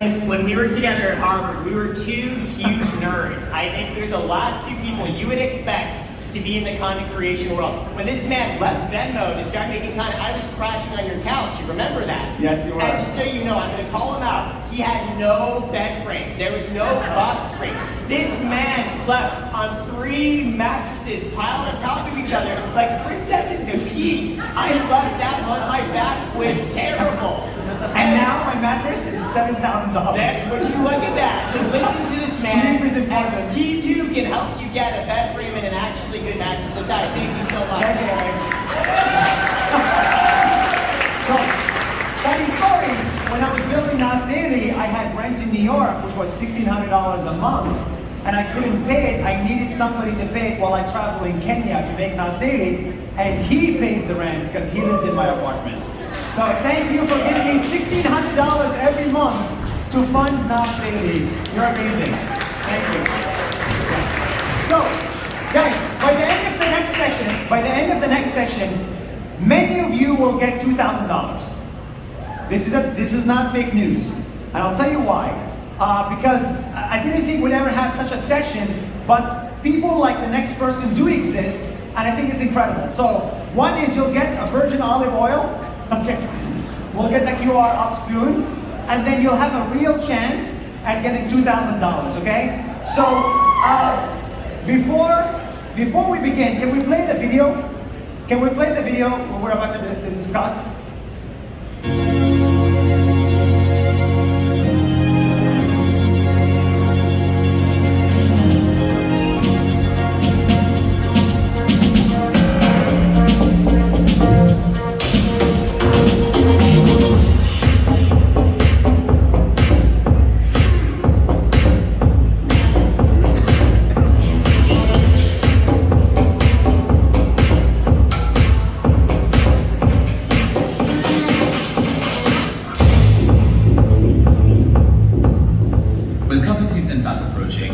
When we were together at Harvard, we were two huge nerds. I think we were the last two people you would expect to be in the content creation world. When this man left Venmo to start making content, I was crashing on your couch. You remember that? Yes, you were. And just so you know, I'm going to call him out. He had no bed frame. There was no box spring. This man slept on 3 mattresses piled on top of each other like Princess and the Pea. I thought that on my back was terrible. And now my mattress is $7,000. That's what you look at that. So listen to this man. Sleep is important. And he too can help you get a bed frame and an actually good mattress. So sorry, thank you so much. Thank you, Eric. So, funny story, when I was building Nas Daily, I had rent in New York, which was $1,600 a month, and I couldn't pay it. I needed somebody to pay it while I traveled in Kenya to make Nas Daily, and he paid the rent because he lived in my apartment. So thank you for giving me $1,600 every month to fund Nas Daily. You're amazing. Thank you. So, guys, by the end of the next session, many of you will get $2,000. This is not fake news, and I'll tell you why. Because I didn't think we'd ever have such a session, but people like the next person do exist, and I think it's incredible. So, one is you'll get a virgin olive oil. Okay, we'll get the QR up soon, and then you'll have a real chance at getting $2,000. Okay, so before we begin, can we play the video? Can we play the video we're about to discuss?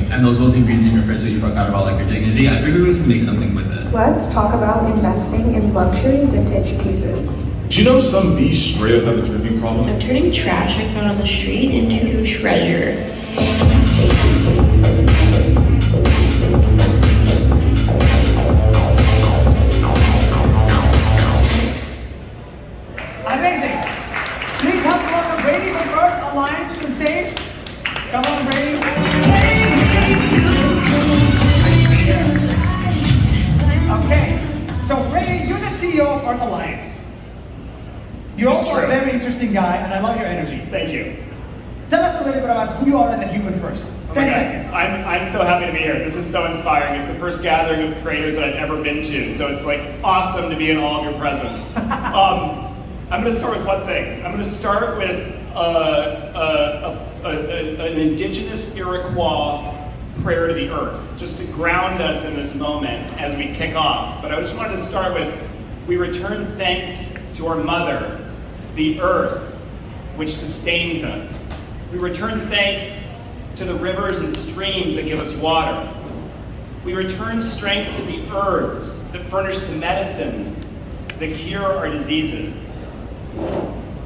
And those wilting greens in your fridge that you forgot about, like your dignity, I figured we can make something with it. Let's talk about investing in luxury vintage pieces. Do you know some bees straight up have a drinking problem? I'm turning trash I found on the street into treasure. Amazing. Please help welcome Brady from Earth Alliance to the stage. Come on, Brady. Okay, so Brady, you're the CEO of Earth Alliance. You're also a very interesting guy, and I love your energy. Thank you. Tell us a little bit about who you are as a human first. 10 seconds. I'm so happy to be here. This is so inspiring. It's the first gathering of creators that I've ever been to, so it's like awesome to be in all of your presence. I'm going to start with one thing. I'm going to start with an indigenous Iroquois prayer to the earth, just to ground us in this moment as we kick off. But I just wanted to start with, we return thanks to our mother, the earth, which sustains us. We return thanks to the rivers and streams that give us water. We return strength to the herbs that furnish the medicines that cure our diseases.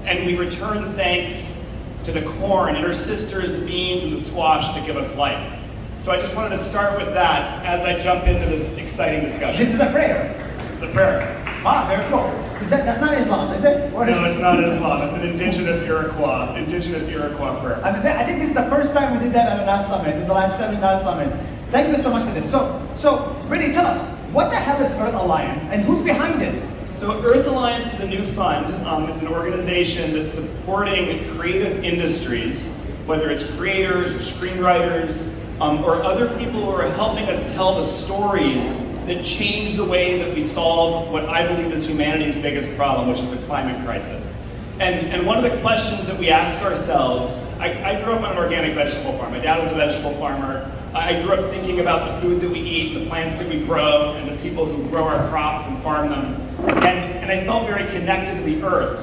And we return thanks to the corn and her sisters, the beans and the squash that give us life. So I just wanted to start with that as I jump into this exciting discussion. This is a prayer. It's the prayer. Ah, very cool. That's not Islam, is it? Or No, it's not Islam. It's an indigenous Iroquois prayer. I think this is the first time we did that at a NAS Summit, in the last 7 NAS Summit. Thank you so much for this. So, Brady, tell us, what the hell is Earth Alliance and who's behind it? So Earth Alliance is a new fund. It's an organization that's supporting creative industries, whether it's creators or screenwriters, or other people who are helping us tell the stories that change the way that we solve what I believe is humanity's biggest problem, which is the climate crisis. And one of the questions that we ask ourselves, I grew up on an organic vegetable farm. My dad was a vegetable farmer. I grew up thinking about the food that we eat, the plants that we grow, and the people who grow our crops and farm them. And I felt very connected to the earth.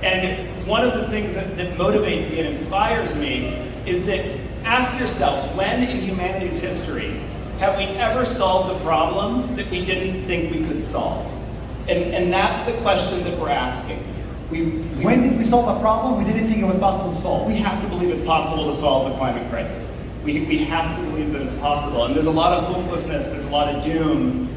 And one of the things that motivates me and inspires me is that ask yourselves, when in humanity's history have we ever solved a problem that we didn't think we could solve? And that's the question that we're asking. When did we solve a problem we didn't think it was possible to solve? We have to believe it's possible to solve the climate crisis. We have to believe that it's possible. And there's a lot of hopelessness, there's a lot of doom.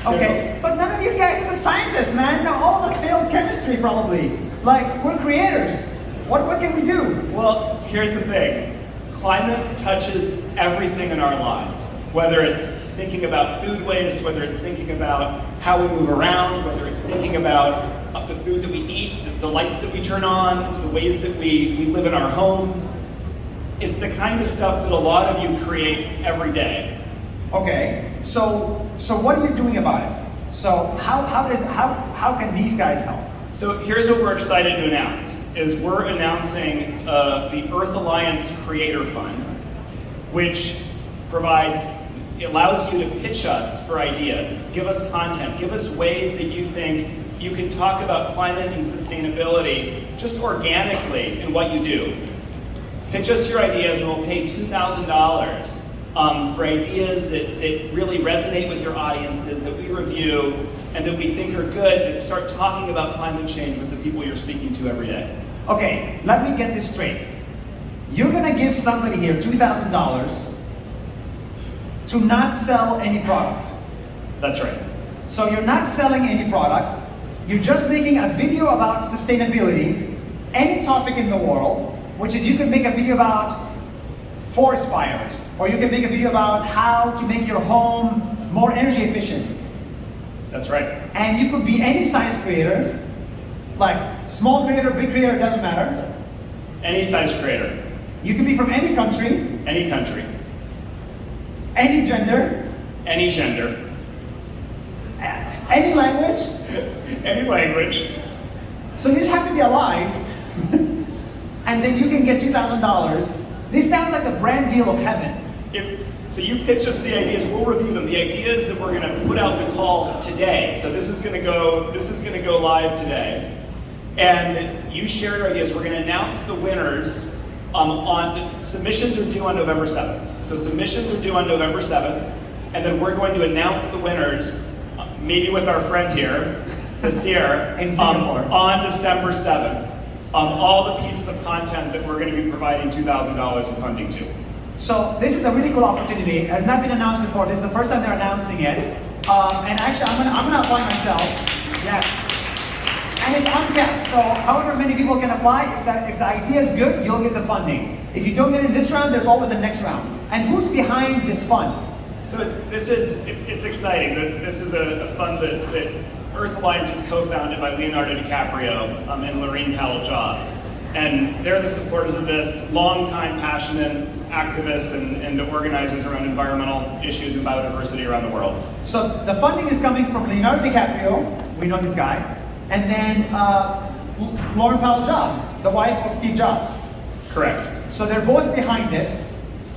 Okay, but none of these guys is a scientist, man. All of us failed chemistry, probably. Like, we're creators. What can we do? Well, here's the thing. Climate touches everything in our lives. Whether it's thinking about food waste, whether it's thinking about how we move around, whether it's thinking about the food that we eat, the lights that we turn on, the ways that we live in our homes. It's the kind of stuff that a lot of you create every day. Okay, so what are you doing about it? So how can these guys help? So here's what we're excited to announce, is we're announcing the Earth Alliance Creator Fund, which allows you to pitch us for ideas, give us content, give us ways that you think you can talk about climate and sustainability just organically in what you do. Pitch us your ideas and we'll pay $2,000 for ideas that really resonate with your audiences, that we review, and that we think are good to start talking about climate change with the people you're speaking to every day. Okay, let me get this straight. You're gonna give somebody here $2,000 to not sell any product. That's right. So you're not selling any product, you're just making a video about sustainability, any topic in the world, which is you could make a video about forest fires, or you can make a video about how to make your home more energy efficient. That's right. And you could be any size creator, like small creator, big creator, doesn't matter. Any size creator, You can be from any country, any country, any gender, any gender, any language. any language. So you just have to be alive, and then you can get $2,000. This sounds like a brand deal of heaven. So you pitch us the ideas, we'll review them. The ideas that we're going to put out the call today. So this is going to go live today. And you share your ideas. We're going to announce the winners submissions are due on November 7th. So submissions are due on November 7th, and then we're going to announce the winners, maybe with our friend here, this year, In Singapore. on December 7th. All the pieces of content that we're going to be providing $2,000 in funding to. So this is a really cool opportunity. It has not been announced before. This is the first time they're announcing it. And actually, I'm gonna apply myself. Yes. And it's uncapped. So however many people can apply, if the idea is good, you'll get the funding. If you don't get in this round, there's always a next round. And who's behind this fund? So it's exciting. This is a fund that Earth Alliance was co-founded by Leonardo DiCaprio and Lorene Powell Jobs. And they're the supporters of this, longtime passionate activists and organizers around environmental issues and biodiversity around the world. So the funding is coming from Leonardo DiCaprio, we know this guy, and then Lorene Powell Jobs, the wife of Steve Jobs. Correct. So they're both behind it,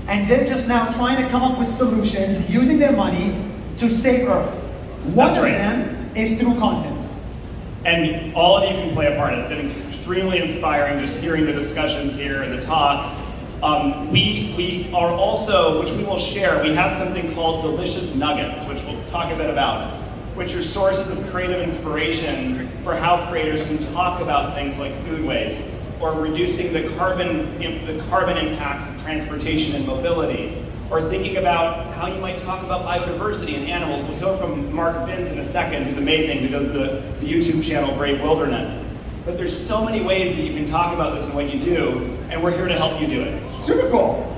and they're just now trying to come up with solutions using their money to save Earth. One That's of right. them is through content. And all of you can play a part. It's been extremely inspiring just hearing the discussions here and the talks. We are also, which we will share, we have something called Delicious Nuggets, which we'll talk a bit about, which are sources of creative inspiration for how creators can talk about things like food waste or reducing the carbon impacts of transportation and mobility, or thinking about how you might talk about biodiversity and animals. We'll hear from Mark Vins in a second, who's amazing, who does the YouTube channel Brave Wilderness. But there's so many ways that you can talk about this and what you do, and we're here to help you do it. Super cool.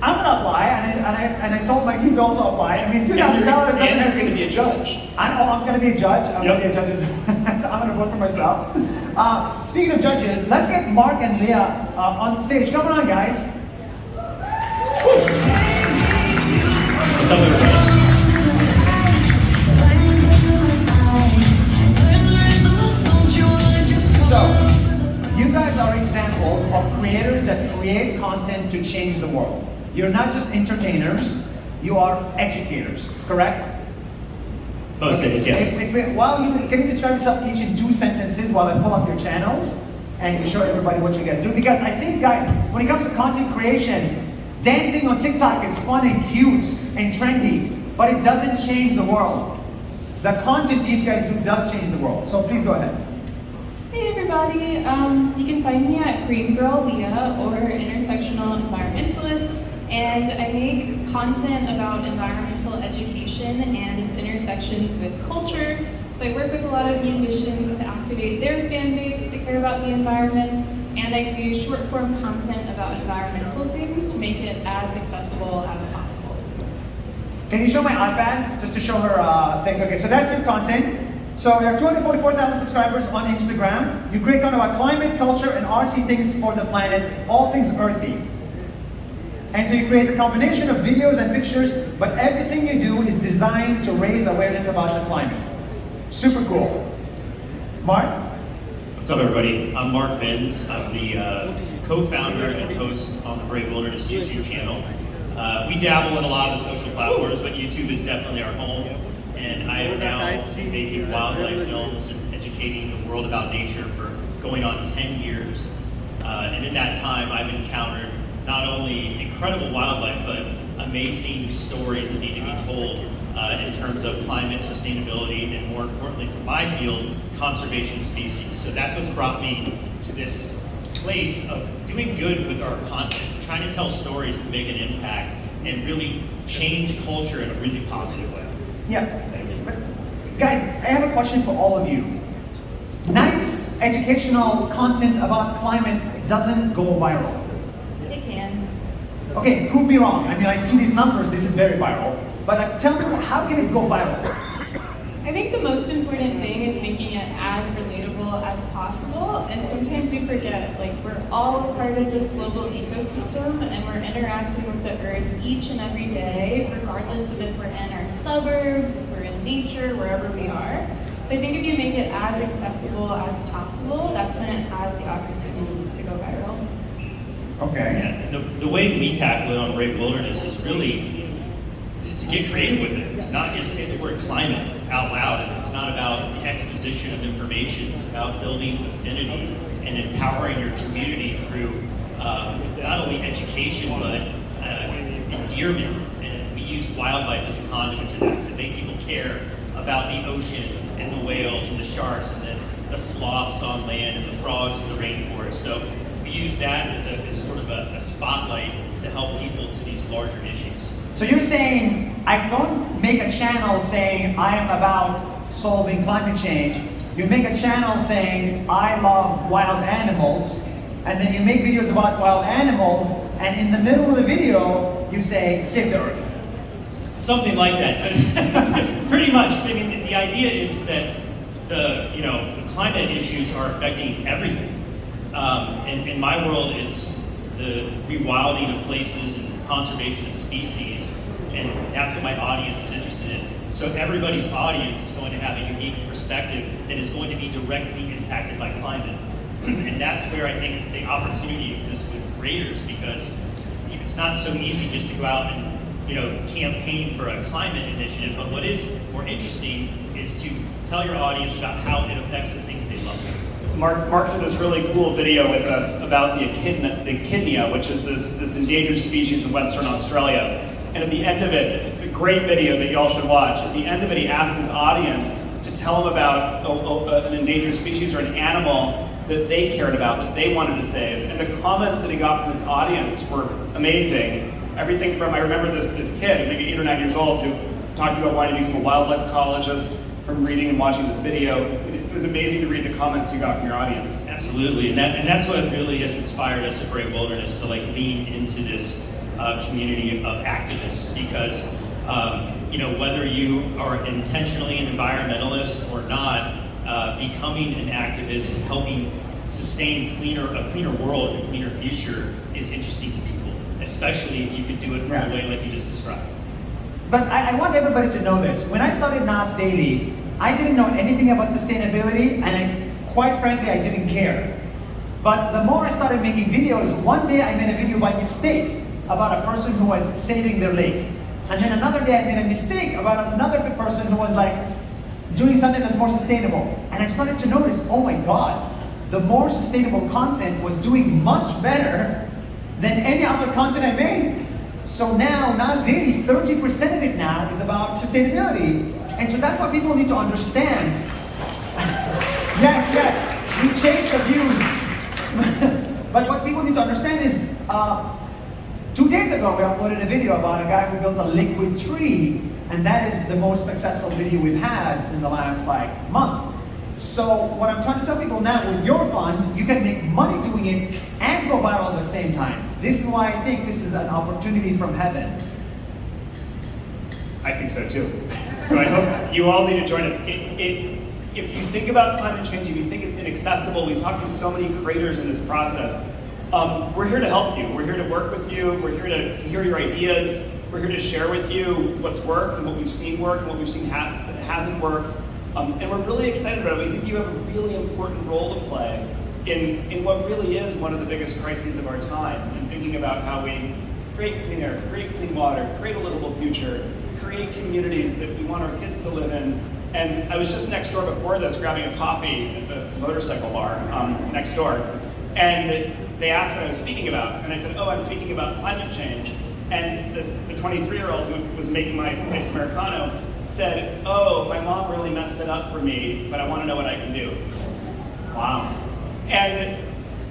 I'm gonna apply, and I told my team to also apply. I mean, $2,000 And you're going to be a judge. I'm gonna be a judge. I'm Yep. gonna be a judge. I'm gonna vote for myself. Speaking of judges, let's get Mark and Leah on stage. Come on, guys. What's up, everybody? So, you guys are examples of creators that create content to change the world. You're not just entertainers, you are educators, correct? Most days, yes. Can you describe yourself each in 2 sentences while I pull up your channels and show everybody what you guys do? Because I think, guys, when it comes to content creation, dancing on TikTok is fun and cute and trendy, but it doesn't change the world. The content these guys do does change the world. So please go ahead. Hey everybody, you can find me at Green Girl Leah or Intersectional Environmentalist, and I make content about environmental education and its intersections with culture. So I work with a lot of musicians to activate their fan base to care about the environment, and I do short form content about environmental things to make it as accessible as possible. Can you show my iPad just to show her thing? Okay, so that's your content. So we have 244,000 subscribers on Instagram. You create content about climate, culture, and artsy things for the planet, all things earthy. And so you create a combination of videos and pictures, but everything you do is designed to raise awareness about the climate. Super cool. Mark? What's up, everybody? I'm Mark Benz. I'm the co-founder and host on the Brave Wilderness YouTube channel. We dabble in a lot of the social platforms, but YouTube is definitely our home. And I am now making wildlife films and educating the world about nature for going on 10 years. And in that time, I've encountered not only incredible wildlife, but amazing stories that need to be told in terms of climate sustainability, and more importantly for my field, conservation of species. So that's what's brought me to this place of doing good with our content, trying to tell stories that make an impact and really change culture in a really positive way. Yeah. But guys, I have a question for all of you. Nice educational content about climate doesn't go viral. It can. Okay, prove me wrong. I mean, I see these numbers, this is very viral. But tell me, how can it go viral? I think the most important thing is making it as relatable as possible, and sometimes we forget, like, we're all part of this global ecosystem and we're interacting with the earth each and every day, regardless of if we're in our suburbs, if we're in nature, wherever we are. So I think if you make it as accessible as possible, that's when it has the opportunity to go viral. Okay. Yeah, the way we tackle it on Brave Wilderness is really to get creative with it, to not just say the word climate out loud. And it's not about the exposition of information, it's about building affinity and empowering your community through not only education, but endearment. And we use wildlife as a conduit to that, to make people care about the ocean and the whales and the sharks and the sloths on land and the frogs in the rainforest. So we use that as sort of a spotlight to help people to these larger issues. So you're saying, I don't make a channel saying I am about solving climate change. You make a channel saying I love wild animals, and then you make videos about wild animals, and in the middle of the video, you say, save the earth. Something like that. Pretty much. I mean, the idea is that the climate issues are affecting everything. In my world, it's the rewilding of places and conservation of species, and that's what my audience is interested in. So everybody's audience is going to have a unique perspective that is going to be directly impacted by climate. And that's where I think the opportunity exists with creators, because it's not so easy just to go out and campaign for a climate initiative, but what is more interesting is to tell your audience about how it affects the things they love. Mark did this really cool video with us about the echidna, which is this endangered species in Western Australia. And at the end of it, it's a great video that you all should watch. At the end of it, he asked his audience to tell him about an endangered species or an animal that they cared about, that they wanted to save. And the comments that he got from his audience were amazing. Everything from, I remember this kid, maybe 8 or 9 years old, who talked about wanting to become a wildlife ecologist from reading and watching this video. It was amazing to read the comments you got from your audience. Absolutely, and that's what really has inspired us at Brave Wilderness to lean into this community of activists, because whether you are intentionally an environmentalist or not, becoming an activist and helping sustain a cleaner world and a cleaner future is interesting to people, especially if you could do it in a way like you just described. But I want everybody to know this. When I started NAS Daily, I didn't know anything about sustainability, and quite frankly, I didn't care. But the more I started making videos, one day I made a video by mistake about a person who was saving their lake. And then another day I made a mistake about another person who was doing something that's more sustainable. And I started to notice, oh my God, the more sustainable content was doing much better than any other content I made. So now, NAS Daily, 30% of it now is about sustainability. And so that's what people need to understand. Yes. We chase the views. But what people need to understand is, 2 days ago we uploaded a video about a guy who built a liquid tree, and that is the most successful video we've had in the last month. So what I'm trying to tell people now, with your fund, you can make money doing it and go viral at the same time. This is why I think this is an opportunity from heaven. I think so too. So I hope you all need to join us. If you think about climate change, if you think it's inaccessible, we talked to so many creators in this process. We're here to help you. We're here to work with you. We're here to hear your ideas. We're here to share with you what's worked and what we've seen work and what we've seen that hasn't worked. And we're really excited about it. We think you have a really important role to play in what really is one of the biggest crises of our time, in thinking about how we create clean air, create clean water, create a livable future, create communities that we want our kids to live in. And I was just next door before this grabbing a coffee at the motorcycle bar next door. And they asked what I was speaking about. And I said, oh, I'm speaking about climate change. And the 23-year-old who was making my nice Americano said, oh, my mom really messed it up for me, but I want to know what I can do. Wow. And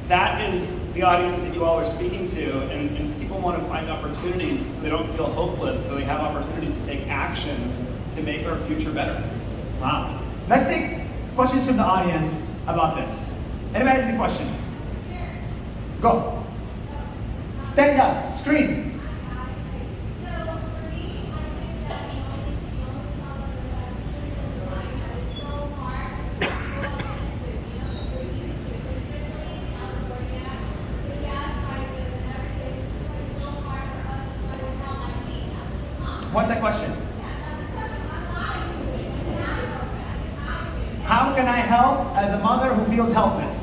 that is the audience that you all are speaking to, and people want to find opportunities so they don't feel hopeless, so they have opportunities to take action to make our future better. Wow. Let's take questions from the audience about this. Anybody have any questions? Go. Stand up. Scream. What's that question? How can I help as a mother who feels helpless?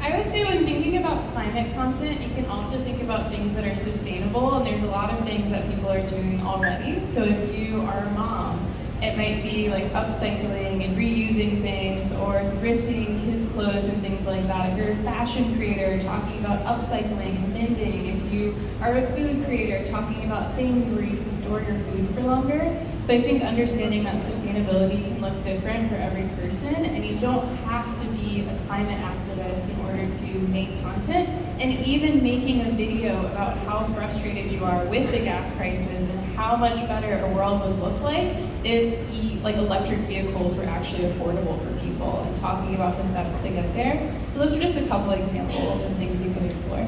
I would say when thinking about climate content, you can also think about things that are sustainable, and there's a lot of things that people are doing already. So if you are a mom, it might be like upcycling and reusing things, or thrifting kids' clothes and things like that. If you're a fashion creator, talking about upcycling and mending. If you are a food creator, talking about things where you can store your food for longer. So I think understanding that sustainability can look different for every person, and you don't have to be a climate activist in order to make content. And even making a video about how frustrated you are with the gas prices and how much better a world would look like if electric vehicles were actually affordable for people, and talking about the steps to get there. So those are just a couple examples and things you can explore.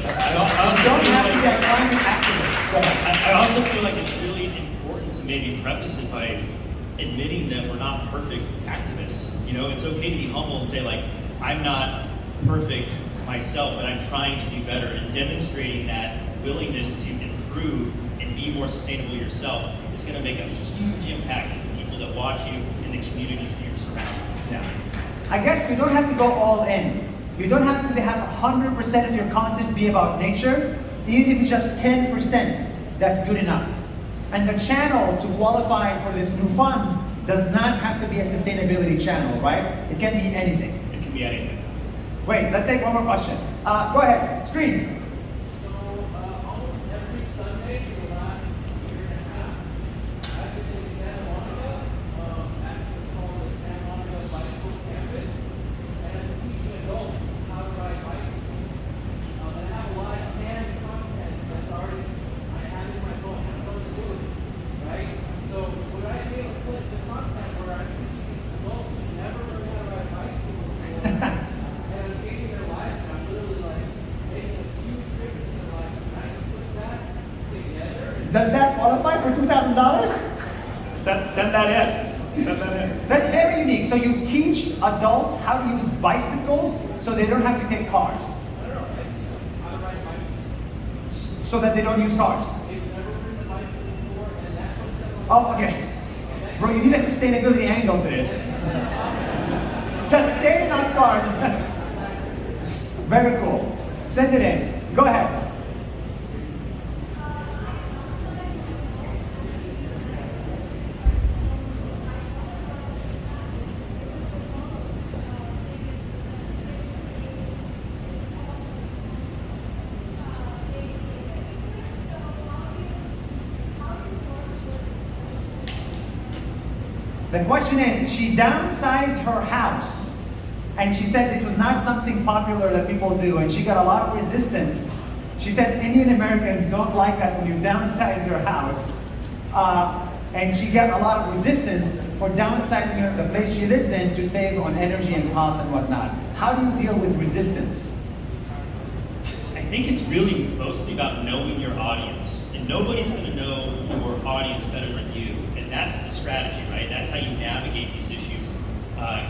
I also feel like it's really important to maybe preface it by admitting that we're not perfect activists. You know, it's okay to be humble and say, like, I'm not perfect myself, but I'm trying to do better, and demonstrating that willingness to improve and be more sustainable yourself is going to make a huge impact on the people that watch you and the communities that you're surrounded. Yeah. I guess you don't have to go all in. You don't have to have 100% of your content be about nature. Even if it's just 10%, that's good enough. And the channel to qualify for this new fund does not have to be a sustainability channel, right? It can be anything. It can be anything. Wait, let's take one more question. Go ahead, screen. Does that qualify for $2,000? Send that in. Send that in. That's very unique. So you teach adults how to use bicycles so they don't have to take cars. So that they don't use cars. Oh, okay. Bro, you need a sustainability angle to it. Just say not cars. Very cool. Send it in. Go ahead. The question is, she downsized her house, and she said this is not something popular that people do, and she got a lot of resistance. She said Indian Americans don't like that when you downsize your house, and she got a lot of resistance for downsizing the place she lives in to save on energy and costs and whatnot. How do you deal with resistance? I think it's really mostly about knowing your audience. And nobody's going to know your audience better than you. And that's the strategy, right? That's how you navigate these issues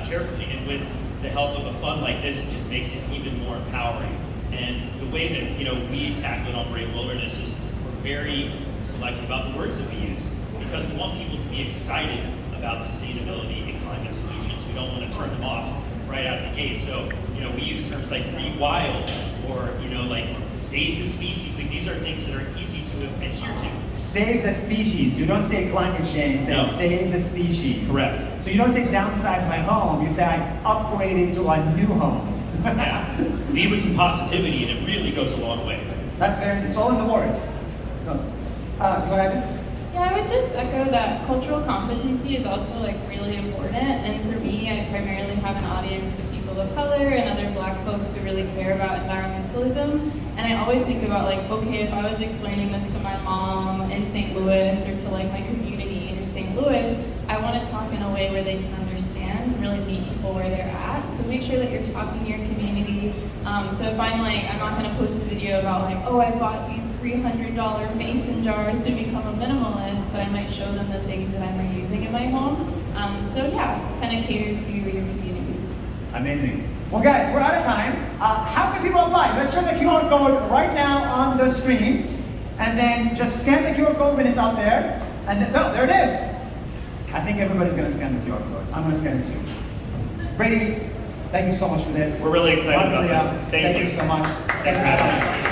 carefully. And with the help of a fund like this, it just makes it even more empowering. And the way that we tackle it on Brave Wilderness is we're very selective about the words that we use, because we want people to be excited about sustainability and climate solutions. We don't want to turn them off right out of the gate. So we use terms like rewild or like save the species. Like, these are things that are easy to adhere to. Save the species. You don't say climate change. Say save the species. Correct. So you don't say downsize my home. You say I upgrade it to a new home. Yeah. Lead with some positivity, and it really goes a long way. That's it's all in the words. You want to add this? Yeah, I would just echo that cultural competency is also like really important. And for me, I primarily have an audience of people of color and other Black folks who really care about environmentalism. And I always think about like, okay, if I was explaining this to my mom in St. Louis or to like my community in St. Louis, I want to talk in a way where they can understand and really meet people where they're at. So make sure that you're talking to your community. So if I'm not going to post a video about like, oh, I bought these $300 mason jars to become a minimalist, but I might show them the things that I'm reusing in my home. So yeah, kind of cater to your community. Amazing. Well, guys, we're out of time. How can people apply? Let's show the QR code right now on the screen, and then just scan the QR code when it's out there. And then, no, there it is. I think everybody's going to scan the QR code. I'm going to scan it too. Brady, thank you so much for this. We're really excited about this. Thank you so much. Thanks for having us.